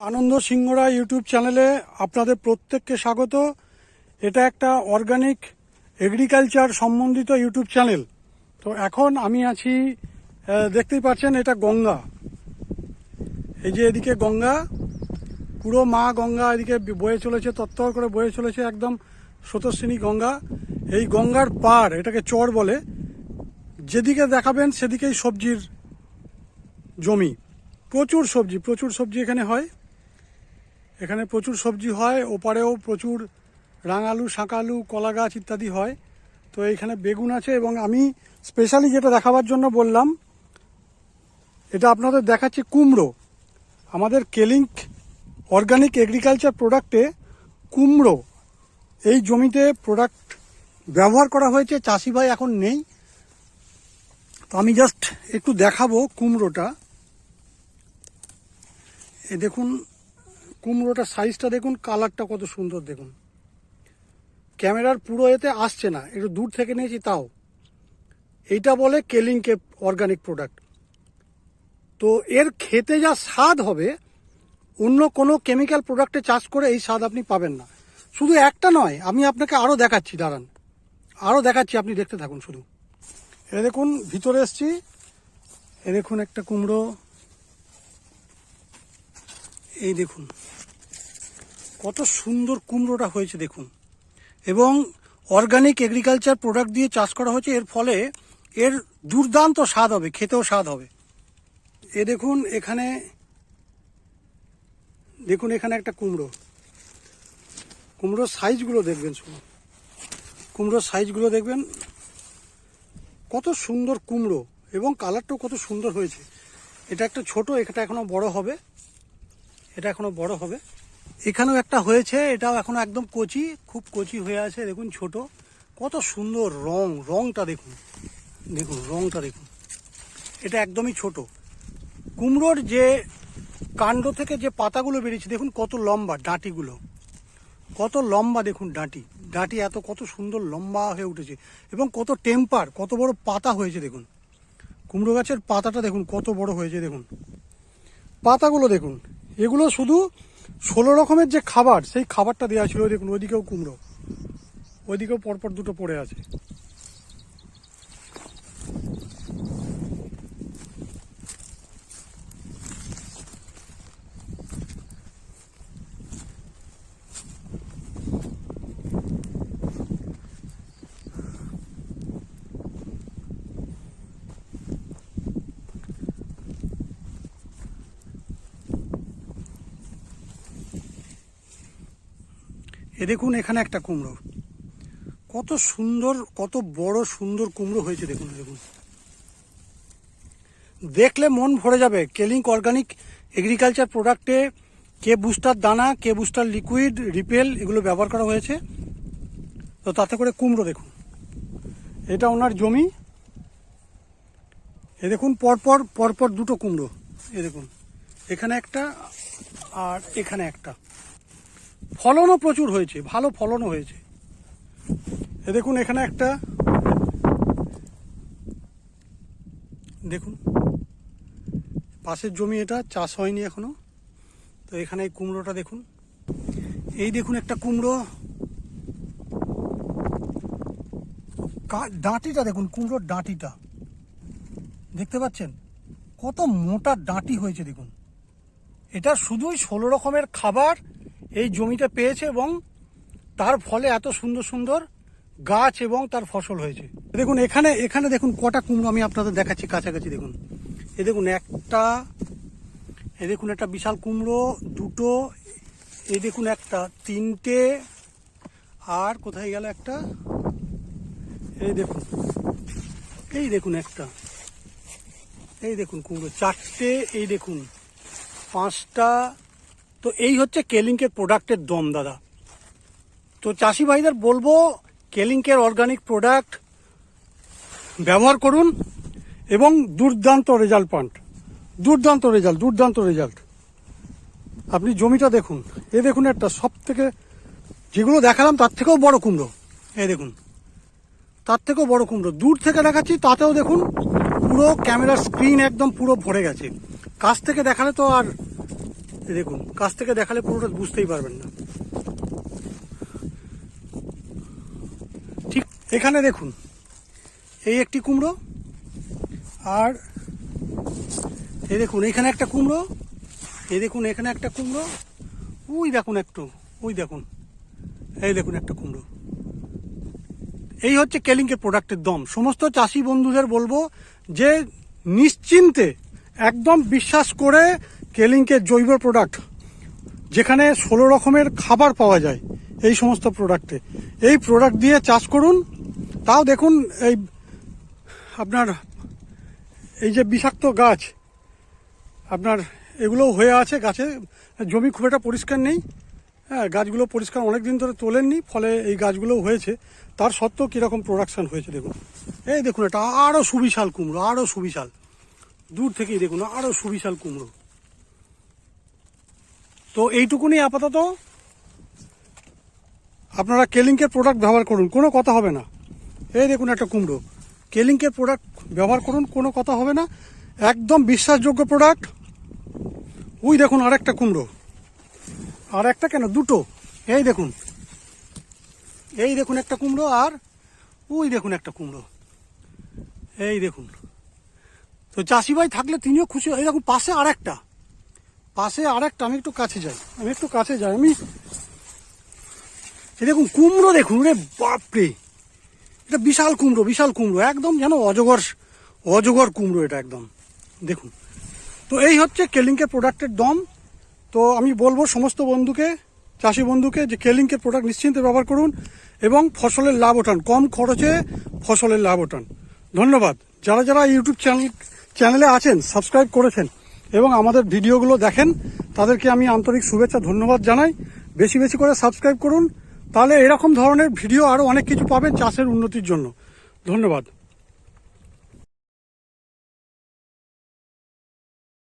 আনন্দ সিংহরা YouTube চ্যানেলে আপনাদের প্রত্যেককে স্বাগত। এটা একটা অর্গানিক এগ্রিকালচার সম্বন্ধিত ইউটিউব চ্যানেল। তো এখন আমি আছি, দেখতেই পাচ্ছেন এটা গঙ্গা। এই যে এদিকে গঙ্গা, পুরো মা গঙ্গা এদিকে বয়ে চলেছে, তত্তর করে বয়ে চলেছে, একদম স্রোতস্বিনী গঙ্গা। এই গঙ্গার পাড়, এটাকে চর বলে, যেদিকে দেখাবেন সেদিকেই সবজির জমি। প্রচুর সবজি এখানে হয়। এখানে প্রচুর সবজি হয়, ওপারেও প্রচুর রাঙালু, শাঁকালু, কলা গাছ ইত্যাদি হয়। তো এইখানে বেগুন আছে, এবং আমি স্পেশালি যেটা দেখাবার জন্য বললাম, এটা আপনাদের দেখাচ্ছি কুমড়ো। আমাদের কেলিঙ্ক অর্গানিক এগ্রিকালচার প্রোডাক্টে কুমড়ো এই জমিতে প্রোডাক্ট ব্যবহার করা হয়েছে। চাষি ভাই এখন নেই, তো আমি জাস্ট একটু দেখাবো কুমড়োটা। এই দেখুন কুমড়োটার সাইজটা দেখুন, কালারটা কত সুন্দর দেখুন। ক্যামেরার পুরো এতে আসছে না, একটু দূর থেকে নিয়েছি তাও। এইটা বলে কেলিঙ্কে অর্গানিক প্রোডাক্ট। তো এর খেতে যা স্বাদ হবে, অন্য কোনো কেমিক্যাল প্রোডাক্টে চাষ করে এই স্বাদ আপনি পাবেন না। শুধু একটা নয়, আমি আপনাকে আরও দেখাচ্ছি, দাঁড়ান, আরও দেখাচ্ছি, আপনি দেখতে থাকুন শুধু। এ দেখুন, ভিতরে এসছি, এ দেখুন একটা কুমড়ো, এই দেখুন কত সুন্দর কুমড়োটা হয়েছে দেখুন। এবং অর্গানিক এগ্রিকালচার প্রোডাক্ট দিয়ে চাষ করা হয়েছে, এর ফলে এর দুর্দান্ত স্বাদ হবে, খেতেও স্বাদ হবে। এ দেখুন এখানে, দেখুন এখানে একটা কুমড়োর সাইজগুলো দেখবেন, শুনুন কুমড়োর সাইজগুলো দেখবেন, কত সুন্দর কুমড়ো, এবং কালারটাও কত সুন্দর হয়েছে। এটা একটা ছোট, এটা এখনো বড় হবে, এটা এখনো বড় হবে। এখানেও একটা হয়েছে, এটাও এখনো একদম কচি, খুব কচি হয়ে আছে। দেখুন ছোট, কত সুন্দর রংটা দেখুন, দেখুন রংটা দেখুন। এটা একদমই ছোট। কুমড়োর যে কাণ্ড থেকে যে পাতাগুলো বেরিয়েছে, দেখুন কত লম্বা, ডাঁটিগুলো কত লম্বা, দেখুন ডাঁটি এত কত সুন্দর লম্বা হয়ে উঠেছে, এবং কত টেম্পার, কত বড় পাতা হয়েছে দেখুন। কুমড়ো গাছের পাতাটা দেখুন কত বড় হয়েছে, দেখুন পাতাগুলো দেখুন। এগুলো শুধু 16 রকমের যে খাবার, সেই খাবারটা দেওয়া ছিল। দেখুন ওইদিকেও কুমড়ো, ওইদিকেও পরপর দুটো পড়ে আছে। এ দেখুন এখানে একটা কুমড়ো, কত সুন্দর, কত বড় সুন্দর কুমড়ো হয়েছে দেখুন। দেখুন দেখলে মন ভরে যাবে। কেলিঙ্ক অর্গানিক এগ্রিকালচার প্রোডাক্টে কে বুস্টার দানা, কে বুস্টার লিকুইড, রিপেল এগুলো ব্যবহার করা হয়েছে। তো তাতে করে কুমড়ো দেখুন, এটা ওনার জমি। এ দেখুন পরপর দুটো কুমড়ো, এ দেখুন এখানে একটা আর এখানে একটা। ফলনও প্রচুর হয়েছে, ভালো ফলনও হয়েছে। এ দেখুন এখানে একটা, দেখুন পাশের জমি, এটা চাষ হয়নি এখনো। তো এখানে এই কুমড়োটা দেখুন, এই দেখুন একটা কুমড়ো, ডাঁটিটা দেখুন, কুমড়োর ডাঁটিটা দেখতে পাচ্ছেন, কত মোটা ডাঁটি হয়েছে দেখুন। এটা শুধুই 16 রকমের খাবার এই জমিতে পেয়েছে, এবং তার ফলে এত সুন্দর সুন্দর গাছ এবং তার ফসল হয়েছে। দেখুন এখানে দেখুন কটা কুমড়ো আমি আপনাদের দেখাচ্ছি কাছাকাছি। দেখুন এই দেখুন একটা, এই দেখুন একটা বিশাল কুমড়ো, দুটো, এই দেখুন একটা, তিনটে, আর কোথায় গেল একটা, এই দেখুন, এই দেখুন একটা, এই দেখুন কুমড়ো চারটে, এই দেখুন পাঁচটা। তো এই হচ্ছে কেলিঙ্কের প্রোডাক্টের দম দাদা। তো চাষি ভাইদের বলবো, কেলিঙ্কের অর্গানিক প্রোডাক্ট ব্যবহার করুন, এবং দুর্দান্ত রেজাল্ট পান, দুর্দান্ত রেজাল্ট। আপনি জমিটা দেখুন, এ দেখুন একটা, সব থেকে যেগুলো দেখালাম তার থেকেও বড় কুমড়ো, এ দেখুন তার থেকেও বড় কুমড়ো। দূর থেকে দেখাচ্ছি, তাতেও দেখুন পুরো ক্যামেরার স্ক্রিন একদম পুরো ভরে গেছে। কাছ থেকে দেখালে তো আর এই দেখুন, কাছ থেকে দেখালে পুরোটা বুঝতেই পারবেন না। ঠিক এখানে দেখুন, এই একটি কুমড়ো, আর এই দেখুন এখানে একটা কুমড়ো, এই দেখুন এখানে একটা কুমড়ো, ওই দেখুন একটু, ওই দেখুন, এই দেখুন একটা কুমড়ো। এই হচ্ছে কেলিঙ্কের প্রোডাক্টের দম। সমস্ত চাষি বন্ধুদের বলবো যে নিশ্চিন্তে একদম বিশ্বাস করে কেলিঙ্কের জৈব প্রোডাক্ট, যেখানে 16 রকমের খাবার পাওয়া যায় এই সমস্ত প্রোডাক্টে, এই প্রোডাক্ট দিয়ে চাষ করুন। তাও দেখুন এই আপনার এই যে বিষাক্ত গাছ আপনার এগুলো হয়ে আছে, গাছে জমি খুব একটা পরিষ্কার নেই, হ্যাঁ, গাছগুলো পরিষ্কার অনেক দিন ধরে তোলেননি, ফলে এই গাছগুলো হয়েছে। তার সত্ত্বেও কীরকম প্রোডাকশান হয়েছে দেখুন। এই দেখুন, এটা আরও সুবিশাল কুমড়ো, আরও সুবিশাল, দূর থেকেই দেখুন আরও সুবিশাল কুমড়ো। তো এইটুকুনি আপাতত, আপনারা কেলিঙ্কের প্রোডাক্ট ব্যবহার করুন, কোনো কথা হবে না। এই দেখুন একটা কুমড়ো, কেলিঙ্কের প্রোডাক্ট ব্যবহার করুন, কোনো কথা হবে না, একদম বিশ্বাসযোগ্য প্রোডাক্ট। ওই দেখুন আরেকটা কুমড়ো, আর একটা কেন, দুটো, এই দেখুন, এই দেখুন একটা কুমড়ো, আর ওই দেখুন একটা কুমড়ো, এই দেখুন। তো চাষি ভাই থাকলে তিনিও খুশি। এই দেখুন পাশে আরেকটা, আমি একটু কাছে যাই, আমি এই দেখুন কুমড়ো দেখুন, রে বাপরে, এটা বিশাল কুমড়ো, একদম যেন অজগর কুমড়ো এটা একদম, দেখুন। তো এই হচ্ছে কেলিঙ্কের প্রোডাক্টের দম। তো আমি বলবো সমস্ত বন্ধুকে, চাষি বন্ধুকে, যে কেলিঙ্কের প্রোডাক্ট নিশ্চিন্তে ব্যবহার করুন এবং ফসলের লাভ ওঠান, কম খরচে ফসলের লাভ ওঠান। ধন্যবাদ। যারা ইউটিউব চ্যানেলে আছেন, সাবস্ক্রাইব করেছেন এবং আমাদের ভিডিওগুলো দেখেন, তাদেরকে আমি আন্তরিক শুভেচ্ছা ধন্যবাদ জানাই। বেশি বেশি করে সাবস্ক্রাইব করুন, তাহলে এরকম ধরনের ভিডিও আরও অনেক কিছু পাবেন চাষের উন্নতির জন্য। ধন্যবাদ।